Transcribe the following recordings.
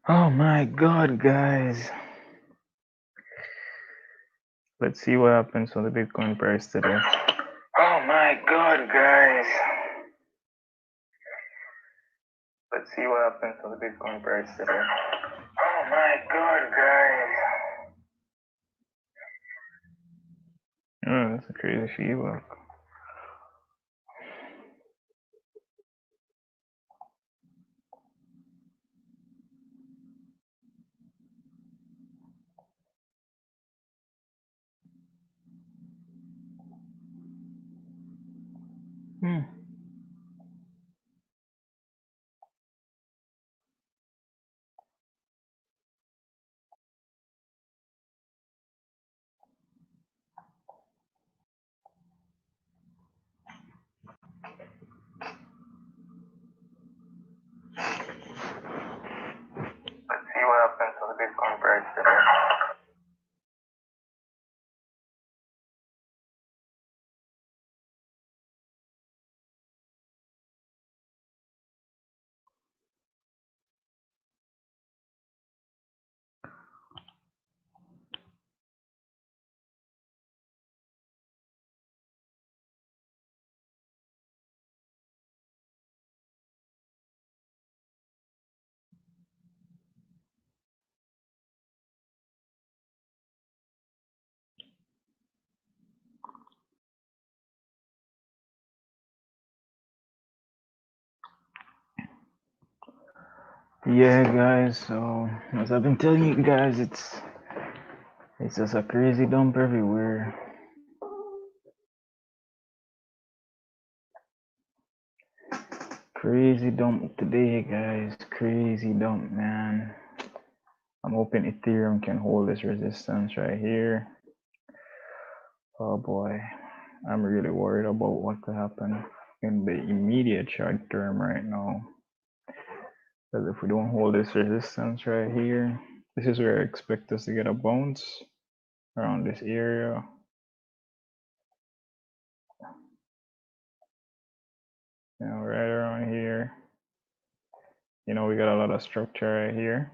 Oh my god, guys. Let's see what happens to the Bitcoin price today. Oh my god, guys. Let's see what happens to the Bitcoin price today. Oh my god, guys. Oh, that's a crazy feedback. Let's see what happens to the Bitcoin price today. Yeah, guys, so as I've been telling you guys, it's just a crazy dump everywhere. Crazy dump today, guys. Crazy dump, man. I'm hoping Ethereum can hold this resistance right here. Oh boy, I'm really worried about what could happen in the immediate short term right now. Because if we don't hold this resistance right here, this is where I expect us to get a bounce around this area. You know, right around here. You know, we got a lot of structure right here.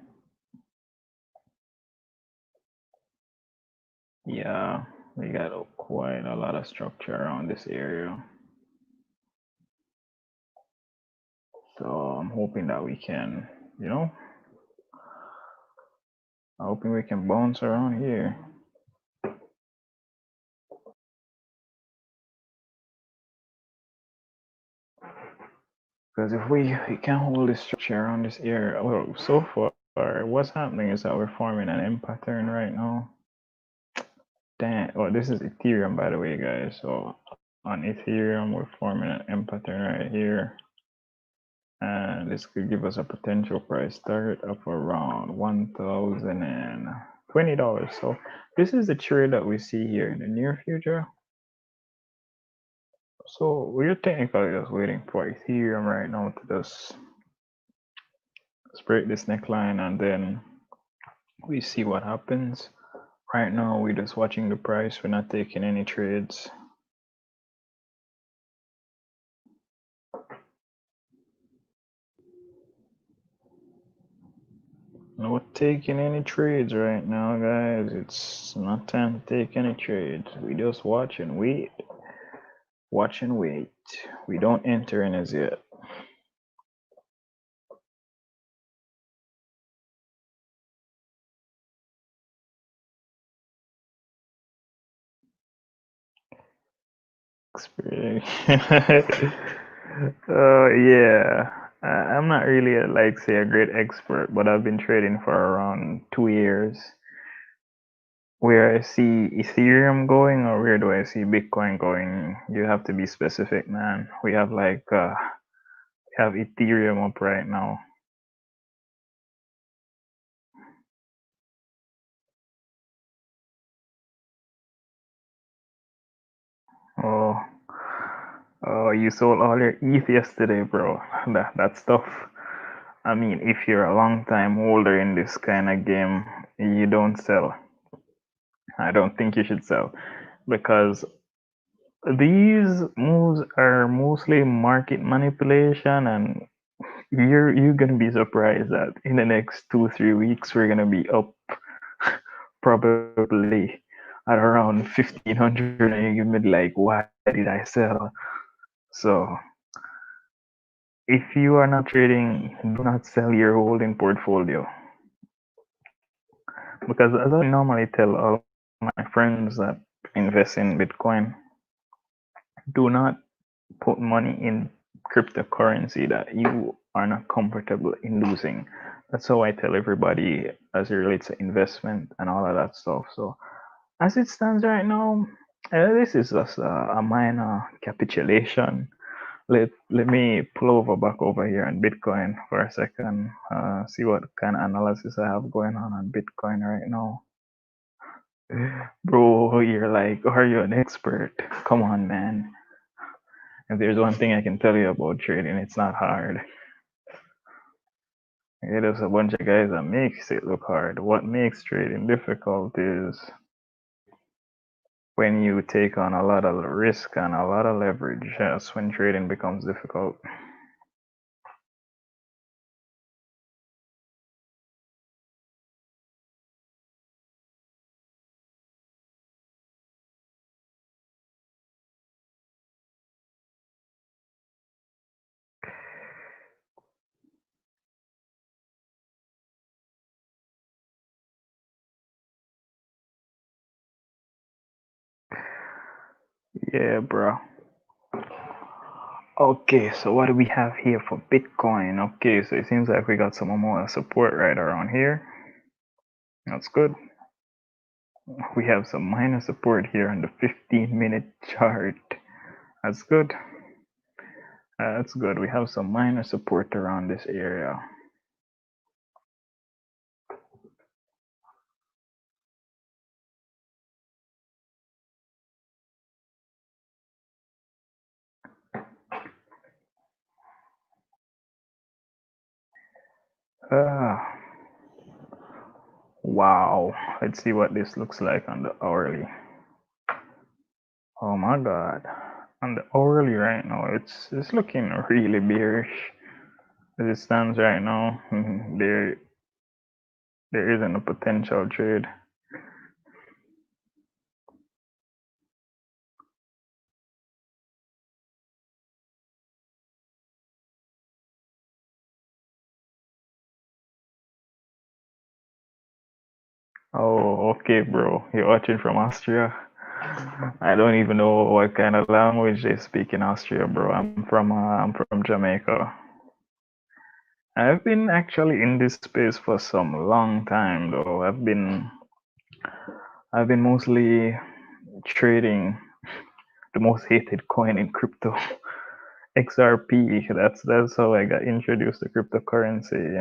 Yeah, we got quite a lot of structure around this area. So I'm hoping that we can, you know, I'm hoping we can bounce around here. Because if we can't hold this structure around this area, well, so far, what's happening is that we're forming an M pattern right now. Damn, well, this is Ethereum, by the way, guys. So on Ethereum, we're forming an M pattern right here. And this could give us a potential price target of around $1,020. So this is the trade that we see here in the near future. So we're technically just waiting for Ethereum right now to just break this neckline, and then we see what happens. Right now, we're just watching the price. We're not taking any trades. Not taking any trades right now, guys. It's not time to take any trades. We just watch and wait. Watch and wait. We don't enter in as yet. Yeah. I'm not really a great expert, but I've been trading for around 2 years. Where I see Ethereum going, or where do I see Bitcoin going? You have to be specific, man. We have Ethereum up right now. Oh, oh, you sold all your ETH yesterday, bro. That's tough. I mean, if you're a long time holder in this kind of game, you don't sell. I don't think you should sell, because these moves are mostly market manipulation, and You're gonna be surprised that in the next 2 3 weeks we're gonna be up probably at around 1500, and you're gonna be like, why did I sell? So if you are not trading, do not sell your holding portfolio, because as I normally tell all my friends that invest in Bitcoin, do not put money in cryptocurrency that you are not comfortable in losing. That's how I tell everybody as it relates to investment and all of that stuff. So as it stands right now, this is just a minor capitulation. Let me pull over back over here on Bitcoin for a second. See what kind of analysis I have going on Bitcoin right now. Bro, you're like, are you an expert? Come on, man. If there's one thing I can tell you about trading, it's not hard. There's a bunch of guys that makes it look hard. What makes trading difficult is when you take on a lot of risk and a lot of leverage. That's when trading becomes difficult. Yeah, bro. Okay, so what do we have here for Bitcoin? Okay, so it seems like we got some more support right around here. That's good. We have some minor support here on the 15-minute chart. That's good. That's good. We have some minor support around this area. Ah, wow. Let's see what this looks like on the hourly. Oh my god. On the hourly right now, it's looking really bearish. As it stands right now, there isn't a potential trade. Oh, okay, bro. You're watching from Austria. I don't even know what kind of language they speak in Austria, bro. I'm from Jamaica. I've been actually in this space for some long time, though. I've been mostly trading the most hated coin in crypto, XRP. That's how I got introduced to cryptocurrency.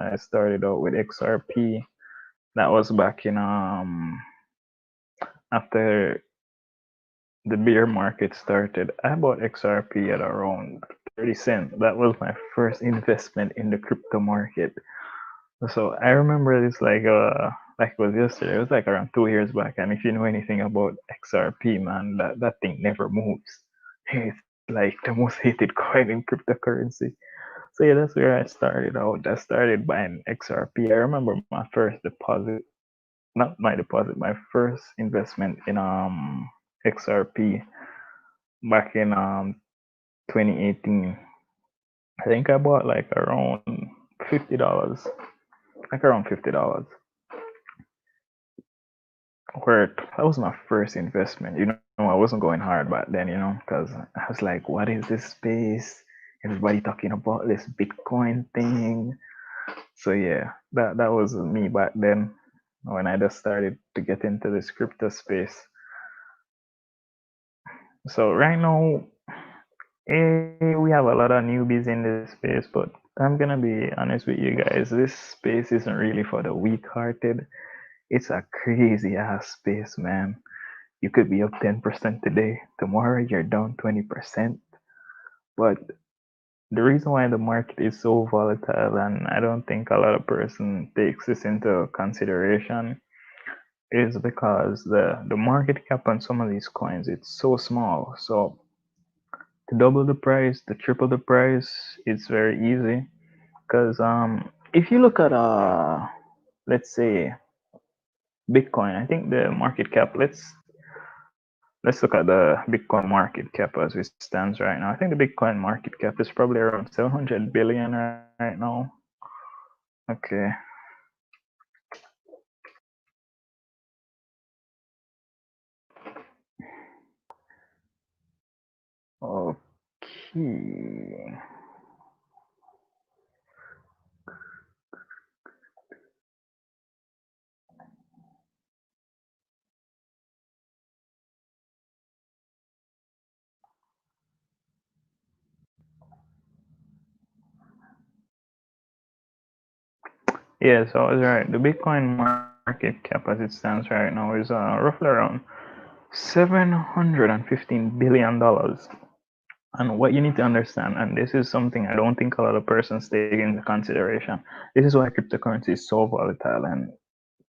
I started out with XRP. That was back in after the bear market started. I bought XRP at around 30 cents. That was my first investment in the crypto market. So I remember this like it was yesterday. It was like around 2 years back. And if you know anything about XRP, man, that thing never moves. It's like the most hated coin in cryptocurrency. So yeah, that's where I started out. I started buying XRP. I remember my first deposit, not my deposit, my first investment in XRP back in 2018. I think I bought like around $50, like around $50. Where that was my first investment. I wasn't going hard back then, because I was like, what is this space? Everybody talking about this Bitcoin thing. So yeah, that was me back then when I just started to get into this crypto space. So right now, we have a lot of newbies in this space, but I'm gonna be honest with you guys. This space isn't really for the weak-hearted. It's a crazy ass space, man. You could be up 10% today. Tomorrow you're down 20%. But the reason why the market is so volatile, and I don't think a lot of person takes this into consideration, is because the market cap on some of these coins, it's so small. So to double the price, to triple the price, it's very easy. Because if you look at let's say Bitcoin, I think the market cap. Let's look at the Bitcoin market cap as it stands right now. I think the Bitcoin market cap is probably around 700 billion right now. Okay. Okay. Yeah, so I was right. The Bitcoin market cap as it stands right now is roughly around $715 billion. And what you need to understand, and this is something I don't think a lot of persons take into consideration, this is why cryptocurrency is so volatile and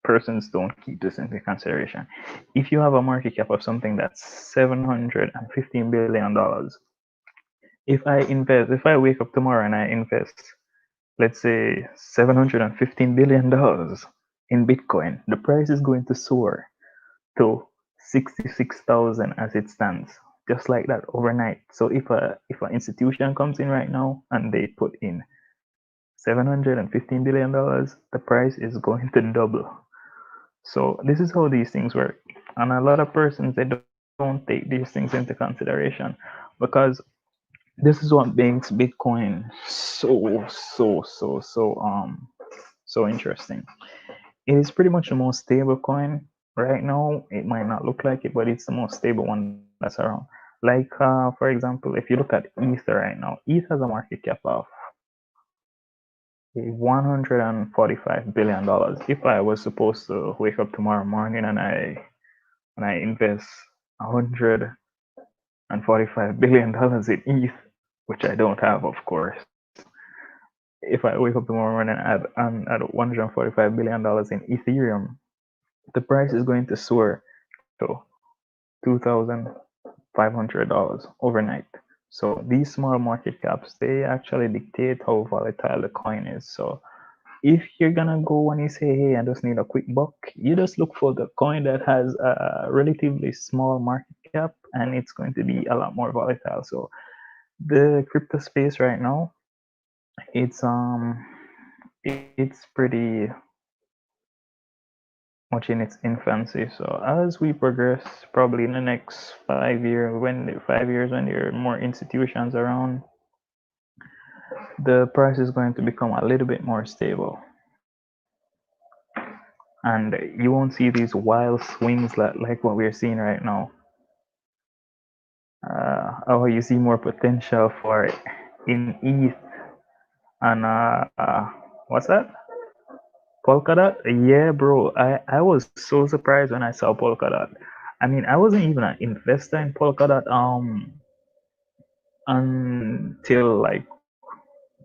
persons don't keep this into consideration. If you have a market cap of something that's $715 billion, if I wake up tomorrow and I invest, let's say $715 billion in Bitcoin, the price is going to soar to 66,000 as it stands, just like that overnight. So if an institution comes in right now and they put in $715 billion, the price is going to double. So this is how these things work, and a lot of persons they don't take these things into consideration because this is what makes Bitcoin so interesting. It is pretty much the most stable coin right now. It might not look like it, but it's the most stable one that's around. Like, for example, if you look at Ether right now, ETH has a market cap of $145 billion. If I was supposed to wake up tomorrow morning and I invest $145 billion in ETH, which I don't have, of course. If I wake up tomorrow morning and add $145 billion in Ethereum, the price is going to soar to $2,500 overnight. So these small market caps, they actually dictate how volatile the coin is. So if you're gonna go and you say, hey, I just need a quick buck, you just look for the coin that has a relatively small market cap and it's going to be a lot more volatile. So the crypto space right now, it's pretty much in its infancy. So as we progress, probably in the next 5 years, when there are more institutions around, the price is going to become a little bit more stable, and you won't see these wild swings like what we're seeing right now. Or you see more potential for it in ETH and what's that? Polkadot? Yeah, bro. I was so surprised when I saw Polkadot. I mean, I wasn't even an investor in Polkadot until like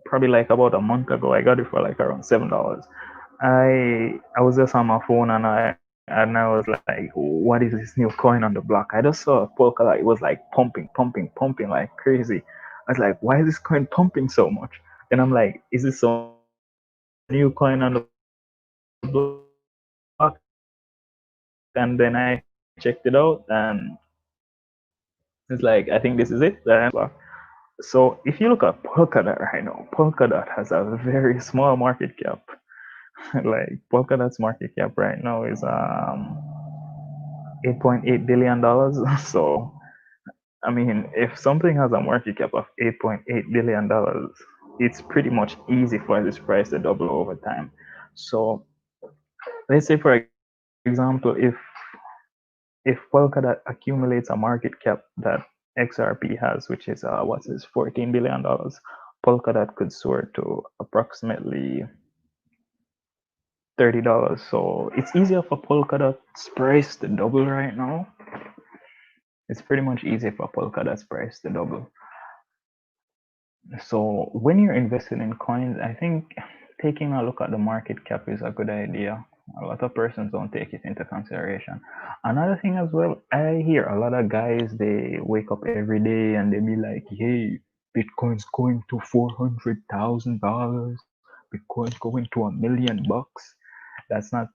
probably like about a month ago. I got it for like around $7. I was just on my phone and I was like, what is this new coin on the block? I just saw Polkadot. It was like pumping like crazy. I was like, why is this coin pumping so much? Then I'm like, is this some new coin on the block? And then I checked it out and it's like, I think this is it. So if you look at Polkadot right now, Polkadot has a very small market cap. Like Polkadot's market cap right now is $8.8 billion. So I mean, if something has a market cap of $8.8 billion, it's pretty much easy for this price to double over time. So let's say, for example, if Polkadot accumulates a market cap that XRP has, which is what's this, $14 billion, Polkadot could soar to approximately $30. So it's easier for Polkadot's price to double right now. It's pretty much easy for Polkadot's price to double. So when you're investing in coins, I think taking a look at the market cap is a good idea. A lot of persons don't take it into consideration. Another thing as well, I hear a lot of guys, they wake up every day and they be like, hey, Bitcoin's going to $400,000. Bitcoin's going to $1 million. That's not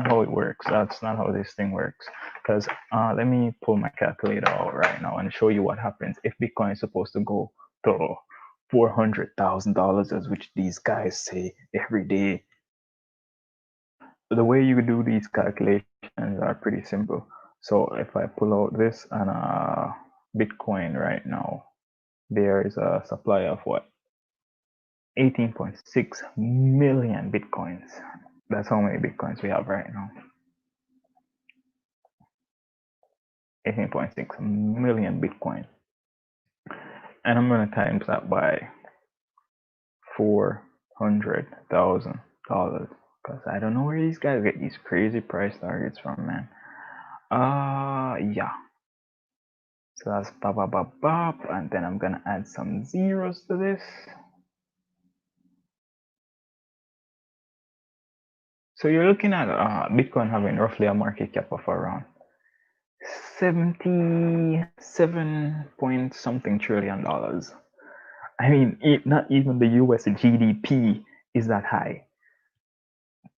how it works. That's not how this thing works. Because let me pull my calculator out right now and show you what happens if Bitcoin is supposed to go to $400,000, as which these guys say every day. The way you do these calculations are pretty simple. So if I pull out this and Bitcoin right now, there is a supply of what? 18.6 million Bitcoins. That's how many Bitcoins we have right now. 18.6 million Bitcoin. And I'm going to times that by $400,000. Because I don't know where these guys get these crazy price targets from, man. Yeah. So that's bop, bop, bop, bop. And then I'm going to add some zeros to this. So you're looking at Bitcoin having roughly a market cap of around 77 point something trillion dollars. I mean, not even the US GDP is that high.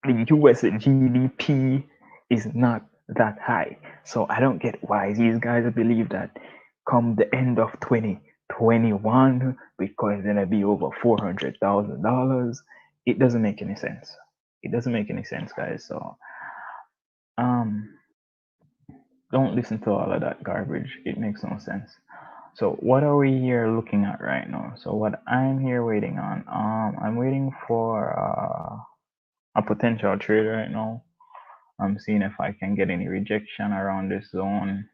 The US GDP is not that high. So I don't get why these guys believe that come the end of 2021, Bitcoin is going to be over $400,000. It doesn't make any sense. It doesn't make any sense, guys. So, don't listen to all of that garbage. It makes no sense. So what are we here looking at right now? So what I'm here waiting on, I'm waiting for a potential trade right now. I'm seeing if I can get any rejection around this zone,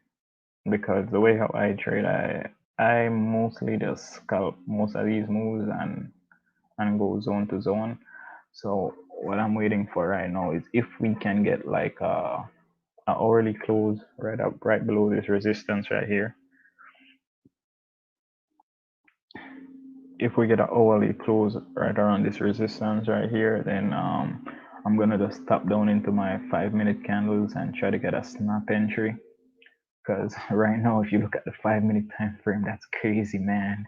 because the way how I trade, I mostly just scalp most of these moves and go zone to zone. So what I'm waiting for right now is if we can get like a hourly close right below this resistance right here. If we get an hourly close right around this resistance right here, then I'm gonna just tap down into my 5-minute candles and try to get a snap entry. Because right now, if you look at the 5-minute time frame, that's crazy, man.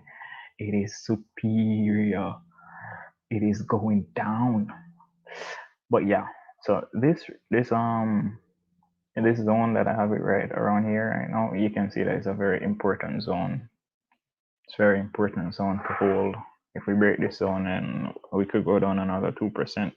It is superior. It is going down. But yeah, so this zone that I have it right around here right now, you can see that it's a very important zone. It's very important zone to hold. If we break this zone, and we could go down another 2%.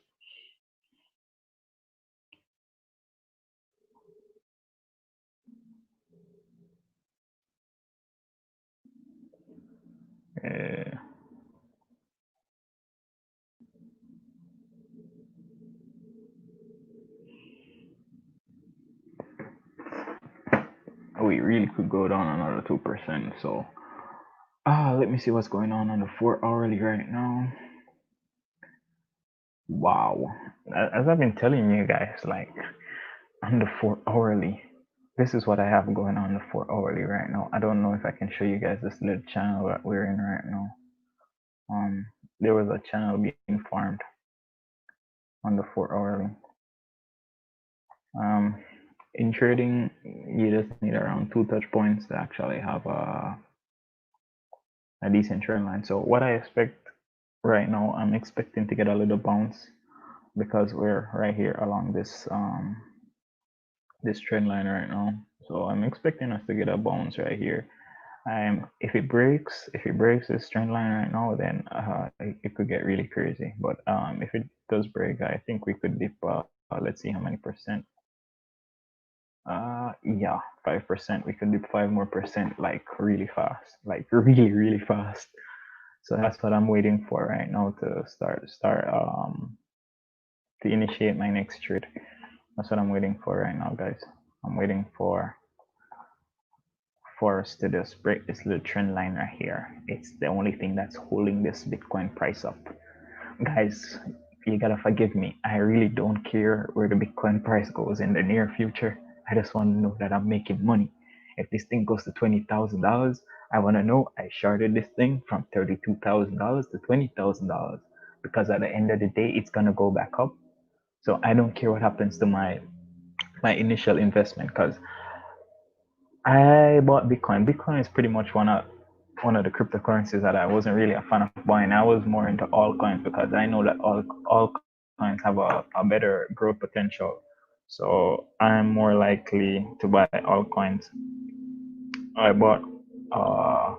We really could go down another 2%. So let me see what's going on the 4 hourly right now. Wow, as I've been telling you guys, like on the 4 hourly, this is what I have going on the 4 hourly right now. I don't know if I can show you guys this little channel that we're in right now. There was a channel being formed on the 4 hourly. In trading, you just need around 2 touch points to actually have a decent trend line. So what I expect right now, I'm expecting to get a little bounce, because we're right here along this this trend line right now. So I'm expecting us to get a bounce right here. If it breaks this trend line right now, then it could get really crazy. But if it does break, I think we could dip. Let's see how many percent. Yeah, 5%. We could dip 5 more percent, like really fast, like really fast. So that's what I'm waiting for right now to start to initiate my next trade. That's what I'm waiting for right now, guys. I'm waiting for us to just break this little trend line right here. It's the only thing that's holding this Bitcoin price up. Guys, you gotta forgive me. I really don't care where the Bitcoin price goes in the near future. I just want to know that I'm making money. If this thing goes to $20,000, I want to know I shorted this thing from $32,000 to $20,000, because at the end of the day, it's gonna go back up. So I don't care what happens to my initial investment, because I bought Bitcoin. Bitcoin is pretty much one of one of the cryptocurrencies that I wasn't really a fan of buying. I was more into altcoins because I know that all coins have a better growth potential. So I'm more likely to buy altcoins. I bought uh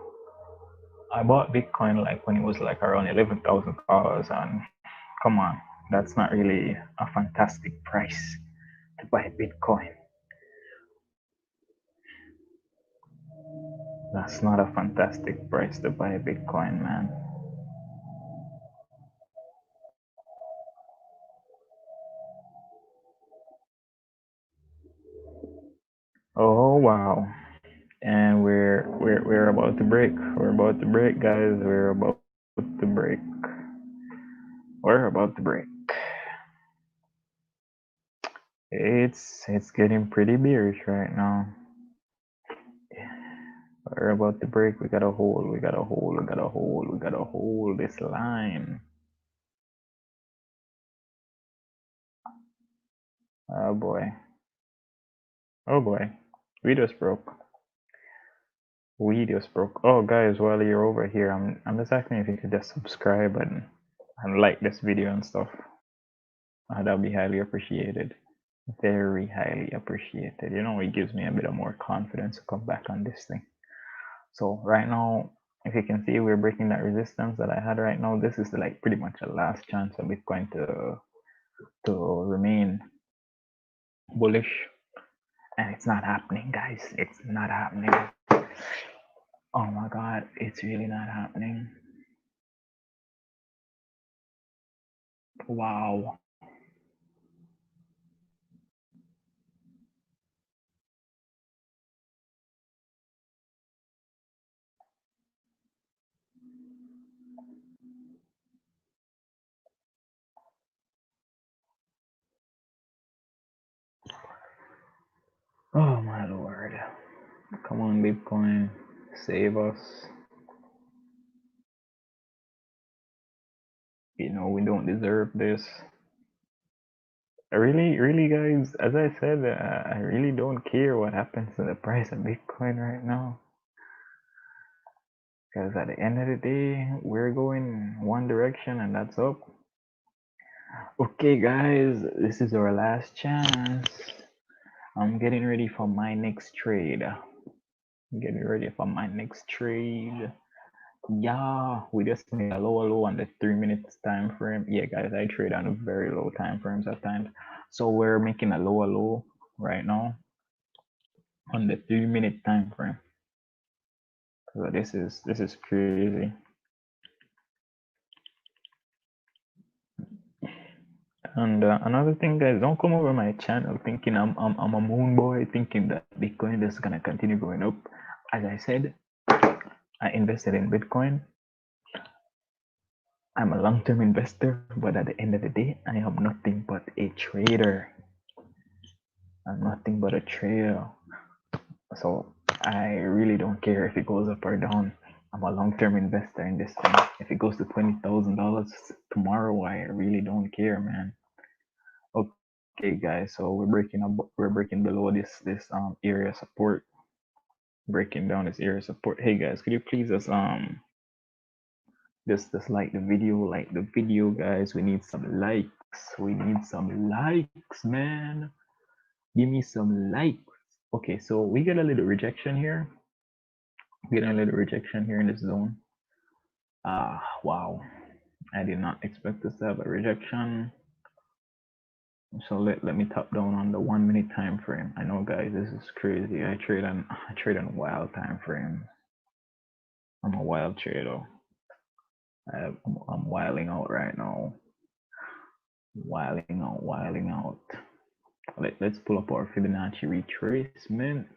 I bought Bitcoin like when it was like around $11,000, and come on, that's not really a fantastic price to buy Bitcoin. That's not a fantastic price to buy Bitcoin, man. Oh wow. And we're about to break. We're about to break, guys. We're about to break. We're about to break. It's getting pretty bearish right now. We're about to break. We gotta hold. We gotta hold. We gotta hold. We gotta hold this line. Oh boy. Oh boy. We just broke. We just broke. Oh guys, while you're over here, I'm just asking if you could just subscribe and like this video and stuff. That'll be highly appreciated. Very highly appreciated. You know, it gives me a bit of more confidence to come back on this thing. So right now, if you can see, we're breaking that resistance that I had right now. This is like pretty much a last chance of Bitcoin to remain bullish, and it's not happening, guys. It's not happening. Oh my God, it's really not happening. Wow. Oh my Lord. Come on, Bitcoin. Save us. You know, we don't deserve this. Really, guys, as I said, I really don't care what happens to the price of Bitcoin right now. Because at the end of the day, we're going one direction and that's up. Okay, guys, this is our last chance. I'm getting ready for my next trade. Getting ready for my next trade. Yeah, we just made a lower low on the 3 minutes time frame. Yeah, guys, I trade on very low time frames at times. So we're making a lower low right now on the 3 minute time frame. So this is crazy. And another thing, guys, don't come over my channel thinking I'm a moon boy, thinking that Bitcoin is gonna continue going up. As I said, I invested in Bitcoin. I'm a long-term investor, but at the end of the day, I am nothing but a trader. I'm nothing but a trader. So I really don't care if it goes up or down. I'm a long-term investor in this thing. If it goes to $20,000 tomorrow, I really don't care, man. Okay, guys, so we're breaking below this area support. Breaking down this area support. Hey guys, could you please just like the video, guys. We need some likes. We need some likes, man. Give me some likes. Okay, so we get a little rejection here. Getting a little rejection here in this zone. Wow. I did not expect this to have a rejection. So let me top down on the 1 minute time frame. I know, guys, this is crazy. I trade on wild time frames. I'm a wild trader. I'm wilding out right now. Wilding out. Let's pull up our Fibonacci retracement.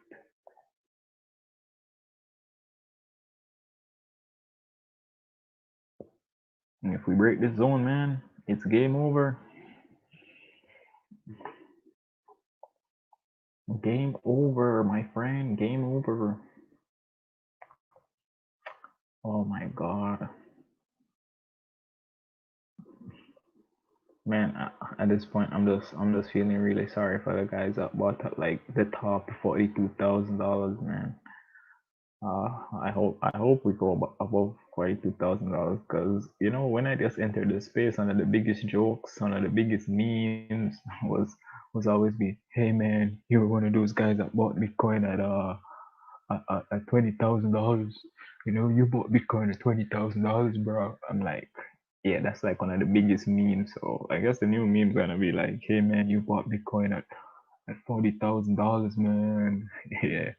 And if we break this zone, man, it's game over. Game over, my friend. Game over. Oh my God. Man, at this point, I'm just feeling really sorry for the guys that bought up like the top $42,000, man. I hope we go above $42,000 because when I just entered the space, one of the biggest jokes, one of the biggest memes was always be, hey man, you were one of those guys that bought Bitcoin at $20,000. You bought Bitcoin at $20,000, bro. I'm like, yeah, that's like one of the biggest memes. So I guess the new meme's gonna be like, hey man, you bought Bitcoin at $40,000, man. Yeah,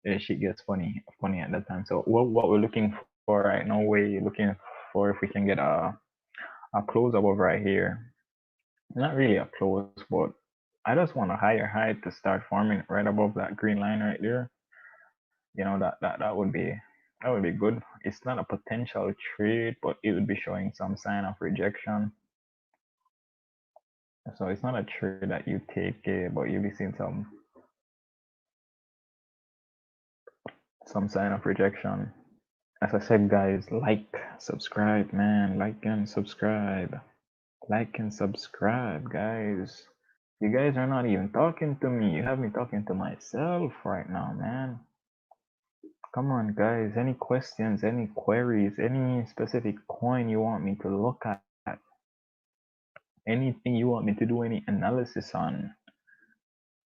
yeah, shit gets funny at that time. So what we're looking for right now, we're looking for if we can get a close above right here. Not really a close, but I just want a higher height to start forming right above that green line right there. That would be good. It's not a potential trade, but it would be showing some sign of rejection. So it's not a trade that you take, but you'll be seeing some sign of rejection. As I said, guys, subscribe, man, like and subscribe, guys. You guys are not even talking to me. You have me talking to myself right now, man. Come on, guys. Any questions, any queries, any specific coin you want me to look at? Anything you want me to do any analysis on?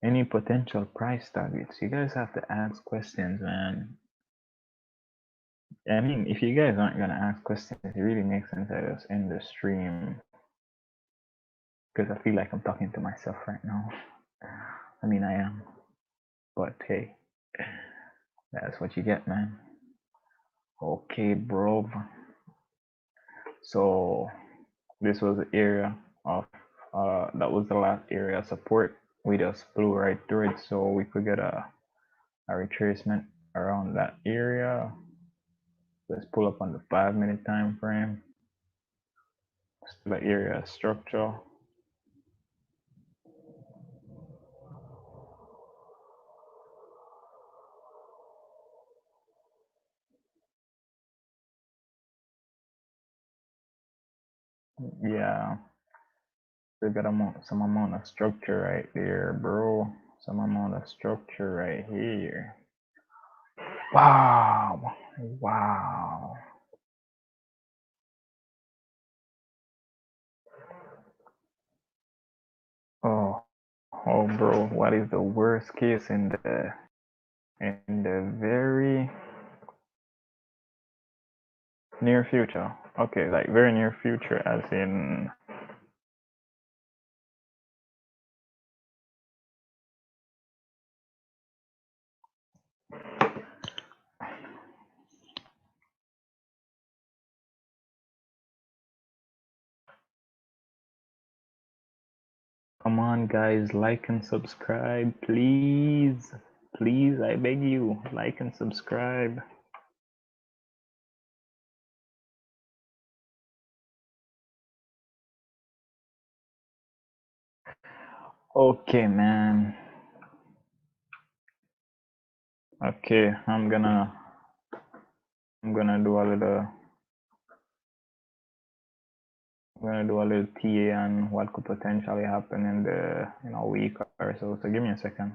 Any potential price targets? You guys have to ask questions, man. I mean, if you guys aren't gonna ask questions, it really makes sense that us end the stream because I feel like I'm talking to myself right now. I mean, I am, but hey, that's what you get, man. Okay, bro. So this was the area of that was the last area of support. We just flew right through it, so we could get a retracement around that area. Let's pull up on the 5-minute time frame. Still the area structure. Yeah, we got some amount of structure right there, bro. Some amount of structure right here. Wow. Wow. Oh, oh, bro. What is the worst case in the very near future? Okay, like very near future, as in. Come on, guys, like and subscribe, please. Please, I beg you, like and subscribe. Okay, man. Okay, I'm gonna do a little TA on what could potentially happen in a week or so. So give me a second.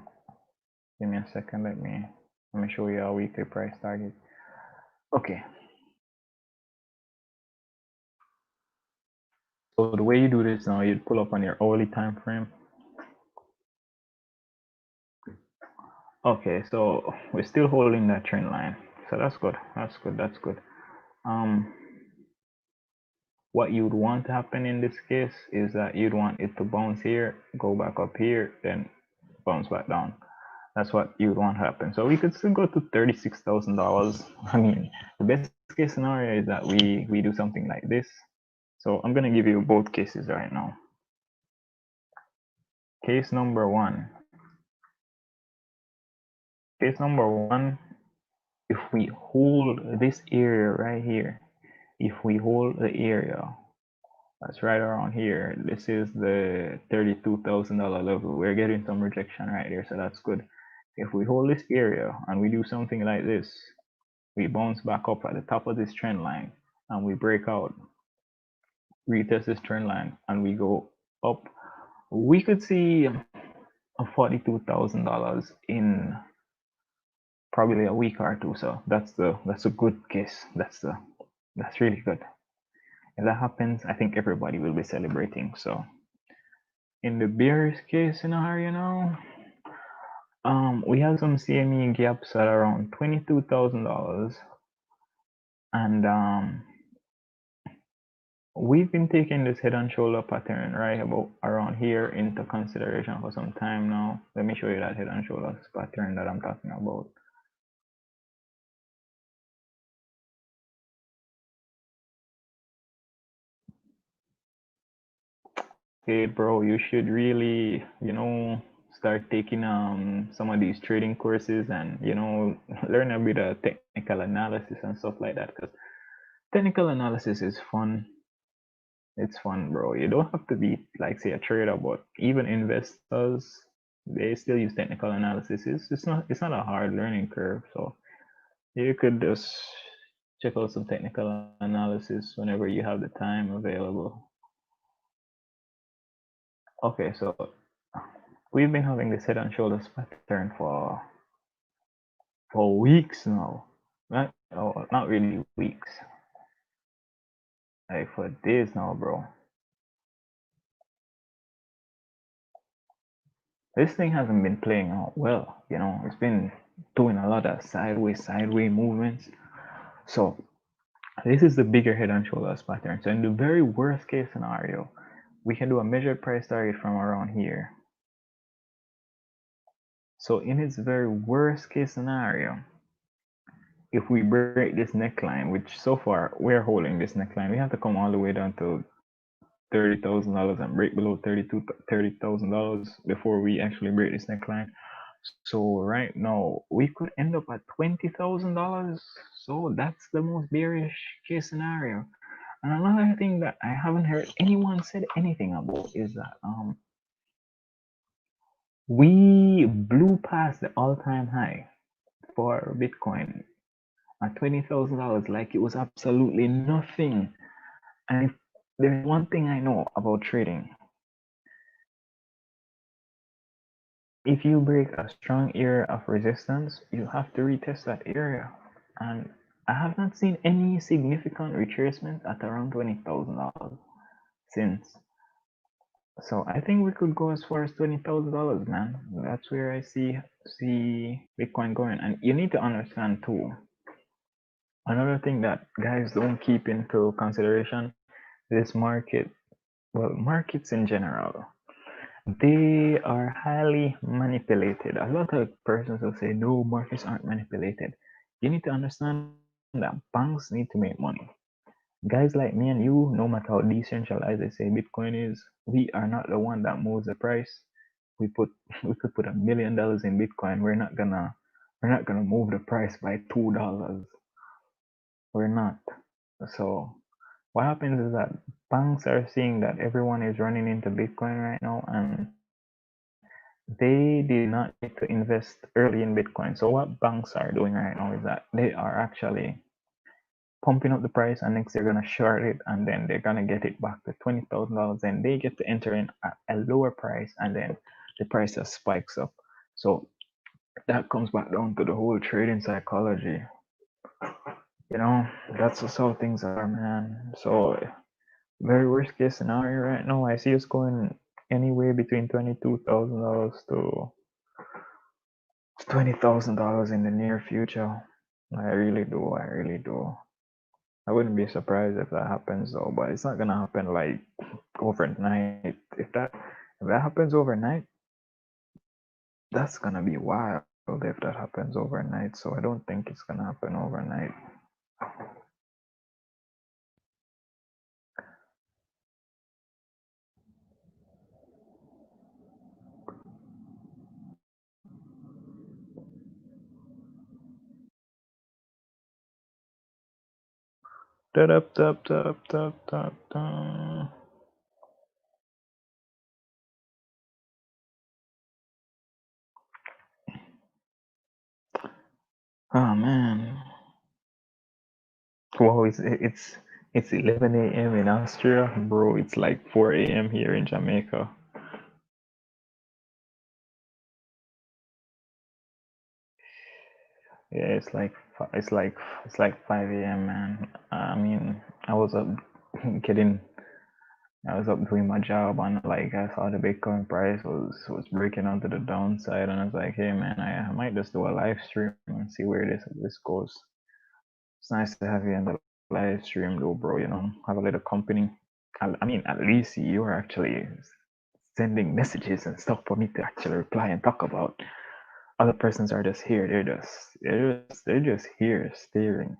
Give me a second. Let me show you a weekly price target. Okay. So the way you do this now, you'd pull up on your hourly time frame. Okay, so we're still holding that trend line. So that's good. That's good. That's good. What you'd want to happen in this case is that you'd want it to bounce here, go back up here, then bounce back down. That's what you'd want to happen. So we could still go to $36,000. I mean, the best case scenario is that we do something like this. So I'm gonna give you both cases right now. Case number one. Case number one, if we hold this area right here, if we hold the area that's right around here, this is the $32,000 level. We're getting some rejection right here, so that's good. If we hold this area and we do something like this, we bounce back up at the top of this trend line and we break out, retest this trend line, and we go up, we could see a $42,000 in probably a week or two. So that's a good guess. That's really good. If that happens, I think everybody will be celebrating. So in the bearish case scenario now, we have some CME gaps at around $22,000, and we've been taking this head and shoulder pattern right about around here into consideration for some time now. Let me show you that head and shoulders pattern that I'm talking about. Hey bro, you should really, start taking some of these trading courses and learn a bit of technical analysis and stuff like that, because technical analysis is fun. It's fun, bro. You don't have to be like say a trader, but even investors, they still use technical analysis. It's not a hard learning curve. So you could just check out some technical analysis whenever you have the time available. Okay, so we've been having this head and shoulders pattern for weeks now. Not really weeks. Like for days now, bro. This thing hasn't been playing out well. It's been doing a lot of sideways movements. So this is the bigger head and shoulders pattern. So in the very worst case scenario, we can do a measured price target from around here. So in its very worst case scenario, if we break this neckline, which so far we're holding this neckline, we have to come all the way down to $30,000 and break below $30,000 before we actually break this neckline. So right now we could end up at $20,000. So that's the most bearish case scenario. And another thing that I haven't heard anyone said anything about is that we blew past the all-time high for Bitcoin at $20,000 like it was absolutely nothing. And if there's one thing I know about trading, if you break a strong area of resistance, you have to retest that area. And I have not seen any significant retracement at around $20,000 since. So I think we could go as far as $20,000, man. That's where I see Bitcoin going. And you need to understand too, another thing that guys don't keep into consideration, this market, well, markets in general, they are highly manipulated. A lot of persons will say, no, markets aren't manipulated. You need to understand that banks need to make money. Guys like me and you, no matter how decentralized they say Bitcoin is, we are not the one that moves the price. We could put $1 million in Bitcoin. We're not gonna move the price by $2. We're not. So what happens is that banks are seeing that everyone is running into Bitcoin right now, and they did not get to invest early in Bitcoin. So what banks are doing right now is that they are actually pumping up the price, and next they're gonna short it, and then they're gonna get it back to $20,000, and they get to enter in at a lower price, and then the price just spikes up. So that comes back down to the whole trading psychology. That's just how things are, man. So very worst case scenario right now, I see us going anywhere between $22,000 to $20,000 in the near future. I really do. I really do. I wouldn't be surprised if that happens though, but it's not gonna happen like overnight. If that happens overnight, that's gonna be wild if that happens overnight. So I don't think it's gonna happen overnight. Oh man. Wow, it's 11 a.m. in Austria, bro. It's like 4 a.m. here in Jamaica. Yeah, it's like 5 a.m., man. I mean, I was up getting, I was up doing my job, and like I saw the Bitcoin price was breaking onto the downside, and I was like, hey man, I might just do a live stream and see where this goes. It's nice to have you in the live stream, though, bro. Have a little company. I mean, at least you are actually sending messages and stuff for me to actually reply and talk about. Other persons are just here. They're just here staring.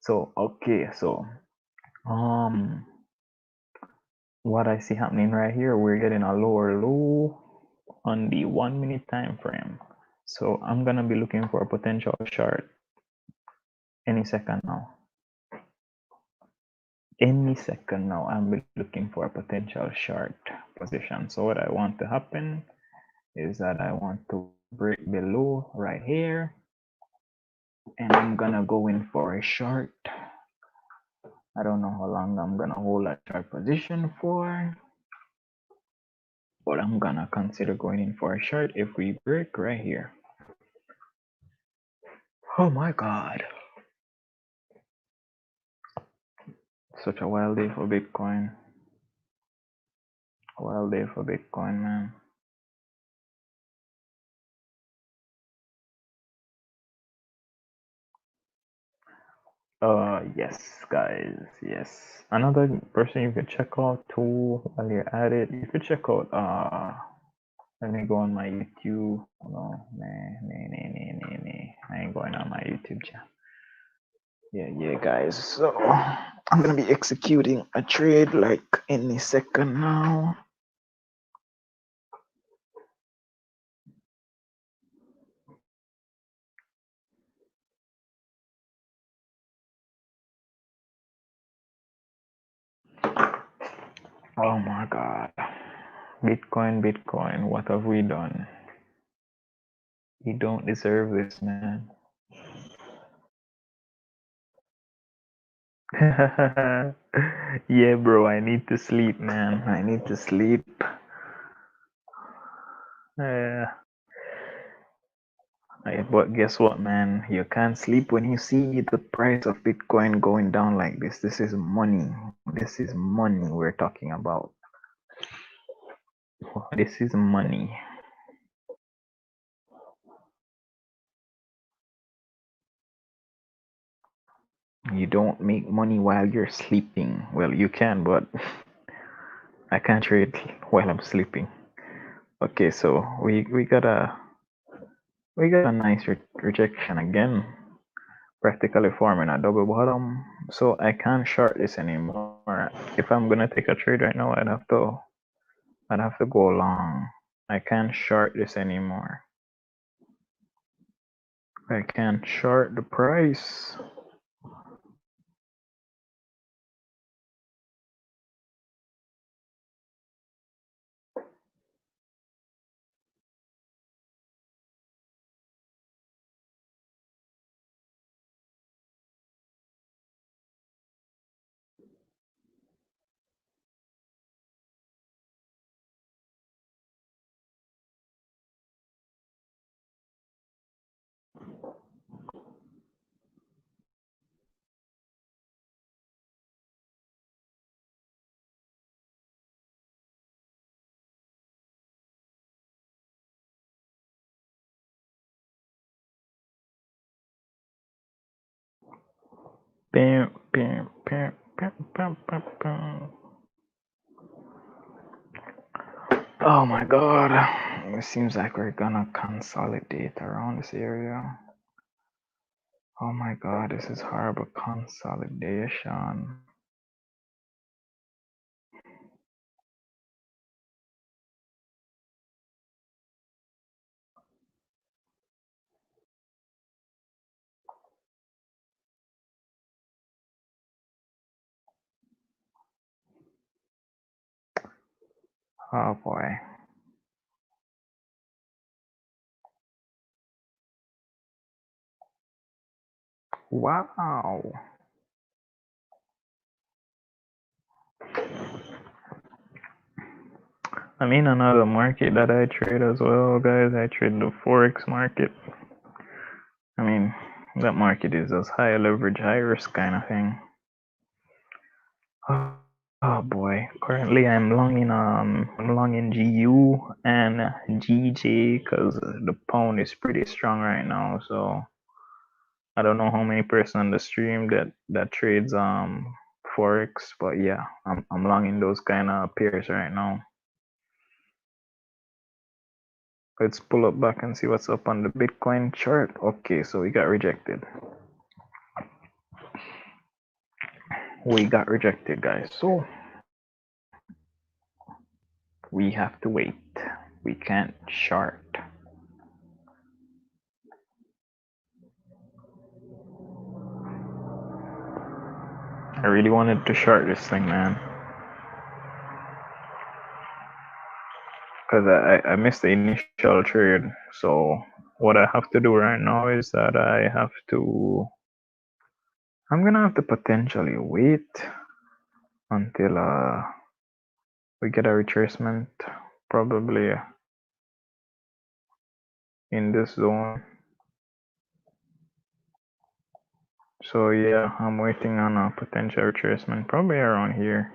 So okay, so um, what I see happening right here, we're getting a lower low on the 1 minute time frame. So I'm gonna be looking for a potential short any second now. Any second now, I'm looking for a potential short position. So what I want to happen is that I want to break below right here, and I'm gonna go in for a short. I don't know how long I'm gonna hold that short position for, but I'm gonna consider going in for a short if we break right here. Oh my god. Such a wild day for Bitcoin. Wild day for Bitcoin, man. Yes, guys, yes. Another person you could check out too while you're at it, you could check out, let me go on my YouTube. No, nah. I ain't going on my YouTube channel. Yeah, guys. So I'm gonna be executing a trade like any second now. Oh my god. Bitcoin, what have we done? You don't deserve this, man. Yeah, bro, I need to sleep, man. I need to sleep. Yeah. But guess what, man? You can't sleep when you see the price of Bitcoin going down like this. This is money. This is money we're talking about. This is money. You don't make money while you're sleeping. Well, you can, but I can't trade while I'm sleeping. Okay, so we got a nice rejection again, practically forming a double bottom. So I can't short this anymore. If I'm gonna take a trade right now, I'd have to go long. I can't short this anymore. I can't short the price. Bam, bam, bam, bam, bam, bam, bam. Oh my god. It seems like we're gonna consolidate around this area. Oh my god, this is horrible consolidation. Oh boy. Wow. I'm in another market that I trade as well, guys. I trade the Forex market. I mean, that market is just high leverage, high risk kind of thing. Oh boy. Currently I'm long in GU and GJ because the pound is pretty strong right now. So I don't know how many person on the stream that trades forex, but yeah, I'm long in those kind of pairs right now. Let's pull up back and see what's up on the Bitcoin chart. Okay, so we got rejected. We got rejected, guys. So we have to wait. We can't short. I really wanted to short this thing, man. Because I missed the initial trade. So what I have to do right now is that I'm gonna have to potentially wait until we get a retracement, probably in this zone. So yeah, I'm waiting on a potential retracement, probably around here.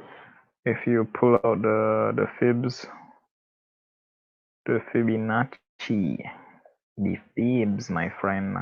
If you pull out the fibs, the Fibonacci, the fibs, my friend.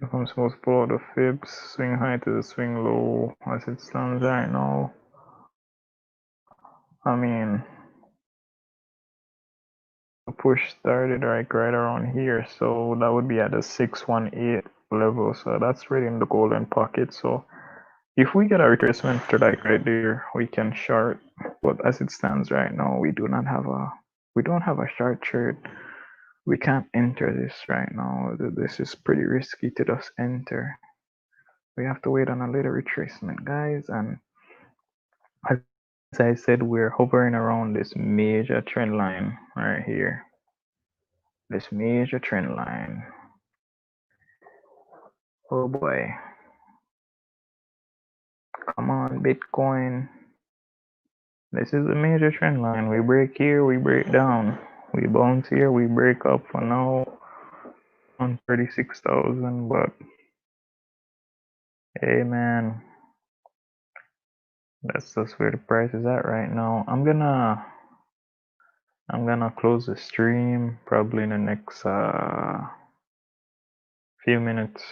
If I'm supposed to pull out the fibs, swing high to the swing low as it stands right now. I mean, the push started right around here, so that would be at the 618 level. So that's right in the golden pocket. So if we get a retracement to like right there, we can short. But as it stands right now, we don't have a short trade. We can't enter this right now. This is pretty risky to just enter. We have to wait on a little retracement, guys. And as I said, we're hovering around this major trend line right here. This major trend line. Oh boy. Come on, Bitcoin. This is a major trend line. We break here, we break down. We bounce here, we break up for now on 36,000. But hey, man, that's just where the price is at right now. I'm gonna close the stream probably in the next few minutes.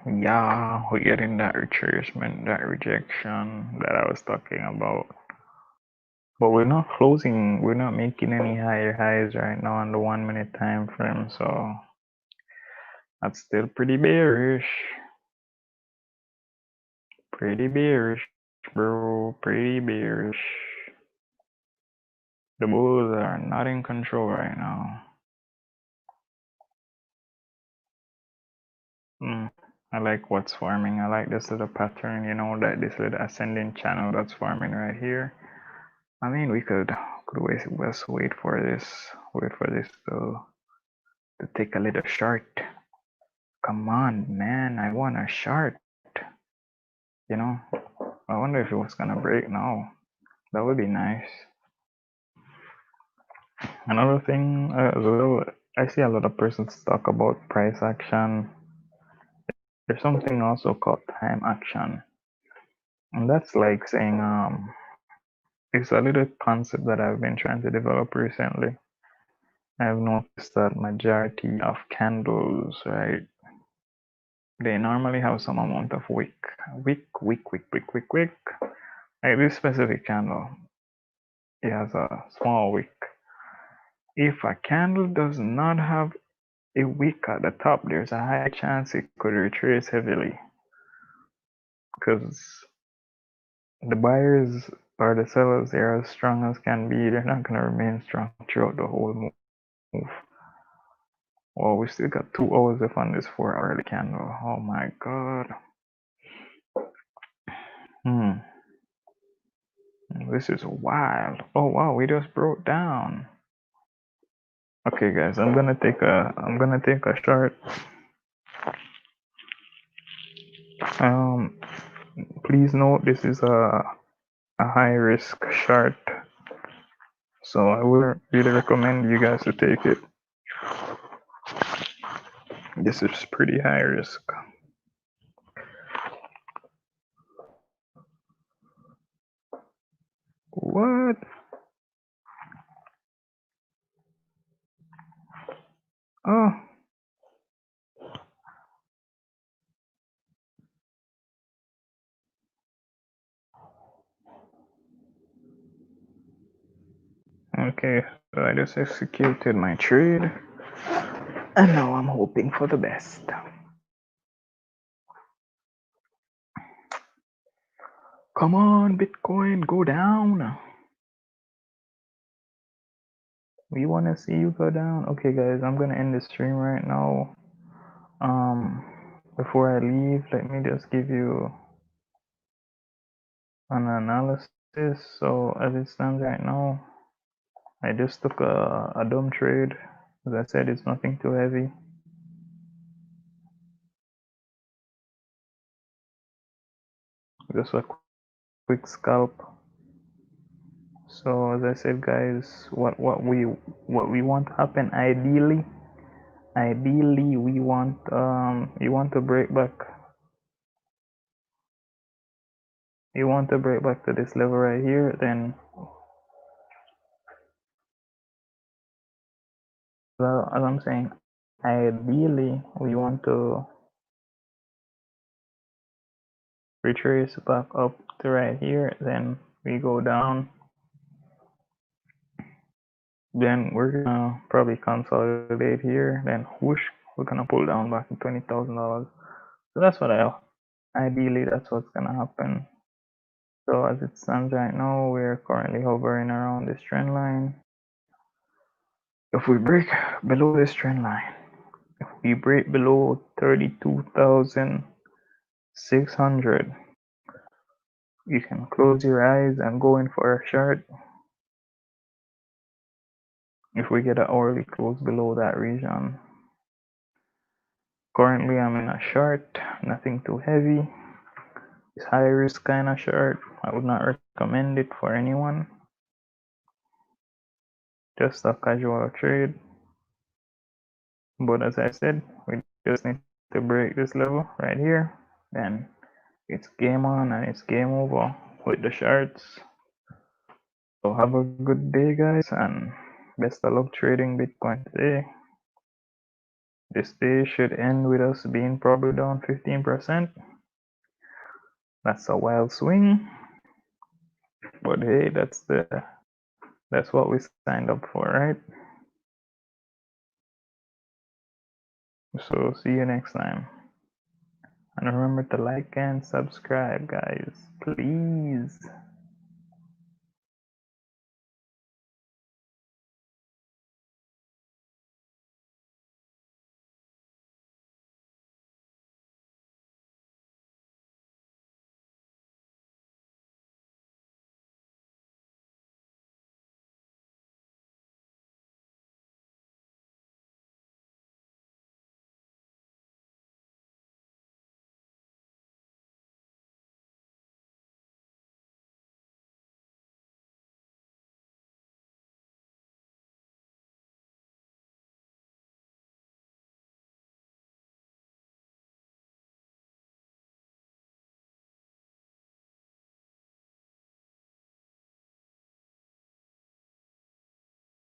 Yeah, we're getting that retracement, that rejection that I was talking about. But we're not closing, we're not making any higher highs right now on the 1 minute time frame, so that's still pretty bearish. Pretty bearish, bro. Pretty bearish. The bulls are not in control right now. I like what's forming. I like this little pattern, that this little ascending channel that's forming right here. I mean, we could wait for this to take a little short. Come on, man, I want a short. I wonder if it was gonna break now. That would be nice. Another thing as well I see a lot of persons talk about price action. There's something also called time action. And that's like saying it's a little concept that I've been trying to develop recently. I've noticed that majority of candles, right, they normally have some amount of wick. Wick. Like this specific candle, it has a small wick. If a candle does not have a wick at the top, there's a high chance it could retrace heavily. Because the buyers or the sellers, they're as strong as can be. They're not going to remain strong throughout the whole move. Well, we still got 2 hours left on this 4 hourly candle. Oh my god. This is wild. Oh wow, we just broke down. Okay guys, I'm gonna take a short. Please note this is a high risk short. So I would really recommend you guys to take it. This is pretty high risk. What? Oh. Okay, so I just executed my trade. And now I'm hoping for the best. Come on, Bitcoin, go down. We want to see you go down. Okay, guys, I'm gonna end the stream right now. Before I leave, let me just give you an analysis. So as it stands right now, I just took a dumb trade. As I said, it's nothing too heavy. Just a quick scalp. So as I said, guys, what we want to happen ideally we want you want to break back to this level right here. Then well, as I'm saying, ideally we want to retrace back up to right here, then we go down, then we're gonna probably consolidate here, then whoosh, we're gonna pull down back to $20,000. So that's what ideally that's what's gonna happen. So as it stands right now, we're currently hovering around this trend line. If we break below this trend line, if we break below 32,600, you can close your eyes and go in for a short. If we get an hourly close below that region, currently I'm in a short, nothing too heavy. It's high risk kind of short. I would not recommend it for anyone. Just a casual trade. But as I said, we just need to break this level right here. Then it's game on and it's game over with the shorts. So have a good day, guys, and best of luck trading Bitcoin today. This day should end with us being probably down 15%. That's a wild swing, but hey, that's what we signed up for, right? So see you next time, and remember to like and subscribe, guys, please.